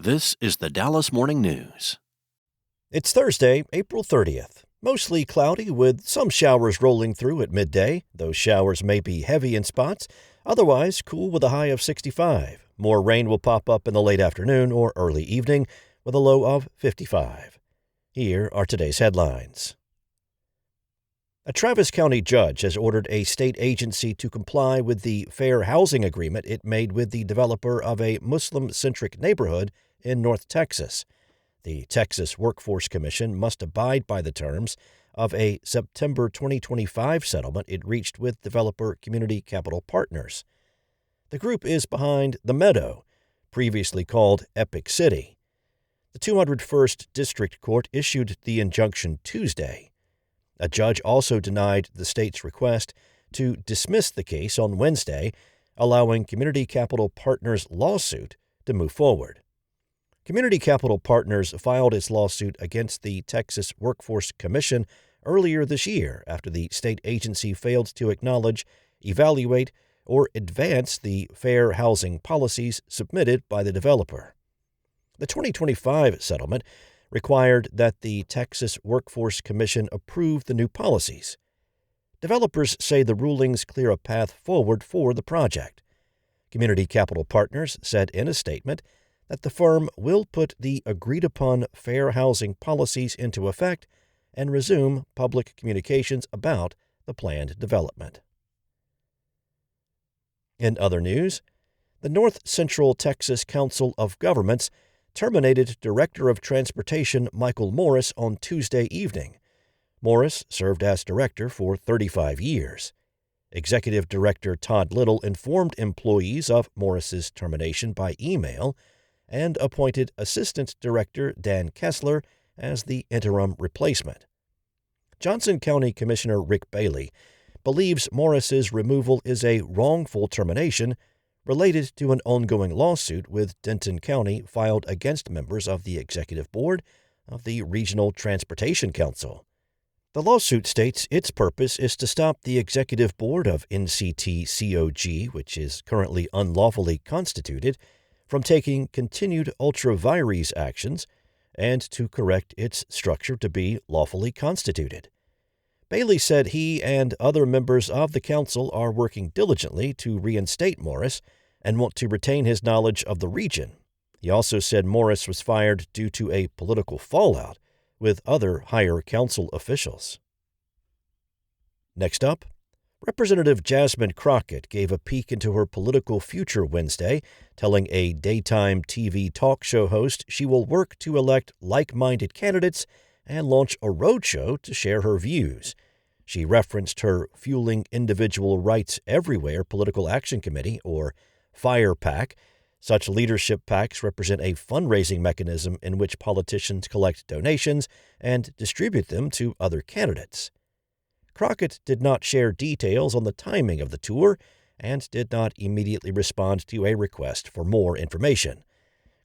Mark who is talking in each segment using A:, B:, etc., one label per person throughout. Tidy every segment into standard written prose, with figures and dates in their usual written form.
A: This is the Dallas Morning News.
B: It's Thursday, April 30th. Mostly cloudy with some showers rolling through at midday. Those showers may be heavy in spots, otherwise cool with a high of 65. More rain will pop up in the late afternoon or early evening with a low of 55. Here are today's headlines. A Travis County judge has ordered a state agency to comply with the fair housing agreement it made with the developer of a Muslim-centric neighborhood in North Texas. The Texas Workforce Commission must abide by the terms of a September 2025 settlement it reached with developer Community Capital Partners. The group is behind The Meadow, previously called Epic City. The 201st District Court issued the injunction Tuesday. A judge also denied the state's request to dismiss the case on Wednesday, allowing Community Capital Partners' lawsuit to move forward. Community Capital Partners filed its lawsuit against the Texas Workforce Commission earlier this year after the state agency failed to acknowledge, evaluate, or advance the fair housing policies submitted by the developer. The 2025 settlement required that the Texas Workforce Commission approve the new policies. Developers say the rulings clear a path forward for the project. Community Capital Partners said in a statement that the firm will put the agreed-upon fair housing policies into effect and resume public communications about the planned development. In other news, the North Central Texas Council of Governments terminated Director of Transportation Michael Morris on Tuesday evening. Morris served as director for 35 years. Executive Director Todd Little informed employees of Morris's termination by email and appointed Assistant Director Dan Kessler as the interim replacement. Johnson County Commissioner Rick Bailey believes Morris's removal is a wrongful termination related to an ongoing lawsuit with Denton County filed against members of the Executive Board of the Regional Transportation Council. The lawsuit states its purpose is to stop the Executive Board of NCTCOG, which is currently unlawfully constituted, from taking continued ultra vires actions and to correct its structure to be lawfully constituted. Bailey said he and other members of the council are working diligently to reinstate Morris and want to retain his knowledge of the region. He also said Morris was fired due to a political fallout with other higher council officials. Next up, Representative Jasmine Crockett gave a peek into her political future Wednesday, telling a daytime TV talk show host she will work to elect like-minded candidates and launch a roadshow to share her views. She referenced her Fueling Individual Rights Everywhere Political Action Committee, or FIRE PAC. Such leadership PACs represent a fundraising mechanism in which politicians collect donations and distribute them to other candidates. Crockett did not share details on the timing of the tour and did not immediately respond to a request for more information.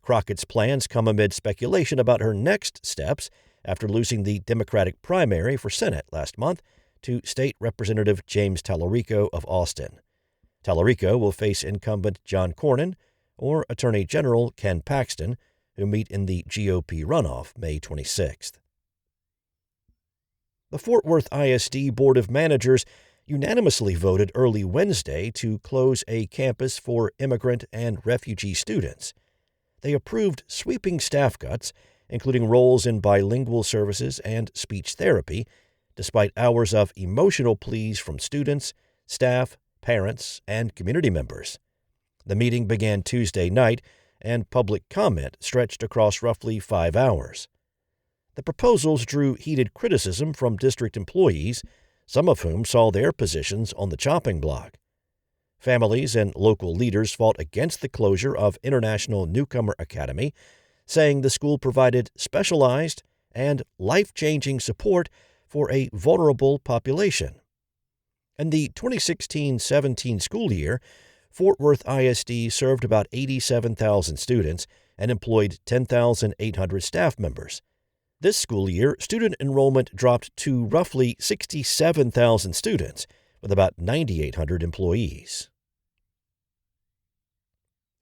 B: Crockett's plans come amid speculation about her next steps after losing the Democratic primary for Senate last month to State Representative James Tallarico of Austin. Tallarico will face incumbent John Cornyn or Attorney General Ken Paxton, who meet in the GOP runoff May 26th. The Fort Worth ISD Board of Managers unanimously voted early Wednesday to close a campus for immigrant and refugee students. They approved sweeping staff cuts, including roles in bilingual services and speech therapy, despite hours of emotional pleas from students, staff, parents, and community members. The meeting began Tuesday night, and public comment stretched across roughly 5 hours. The proposals drew heated criticism from district employees, some of whom saw their positions on the chopping block. Families and local leaders fought against the closure of International Newcomer Academy, saying the school provided specialized and life-changing support for a vulnerable population. In the 2016-17 school year, Fort Worth ISD served about 87,000 students and employed 10,800 staff members. This school year, student enrollment dropped to roughly 67,000 students, with about 9,800 employees.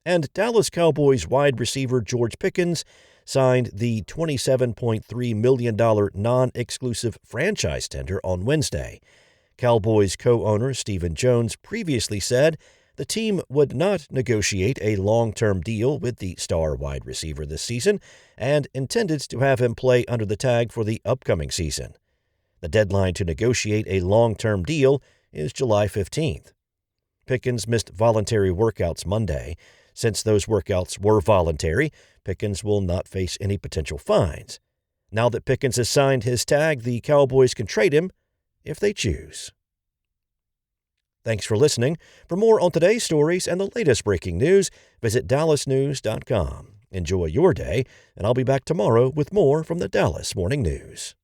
B: And Dallas Cowboys wide receiver George Pickens signed the $27.3 million non-exclusive franchise tender on Wednesday. Cowboys co-owner Stephen Jones previously said the team would not negotiate a long-term deal with the star wide receiver this season and intended to have him play under the tag for the upcoming season. The deadline to negotiate a long-term deal is July 15th. Pickens missed voluntary workouts Monday. Since those workouts were voluntary, Pickens will not face any potential fines. Now that Pickens has signed his tag, the Cowboys can trade him if they choose. Thanks for listening. For more on today's stories and the latest breaking news, visit dallasnews.com. Enjoy your day, and I'll be back tomorrow with more from the Dallas Morning News.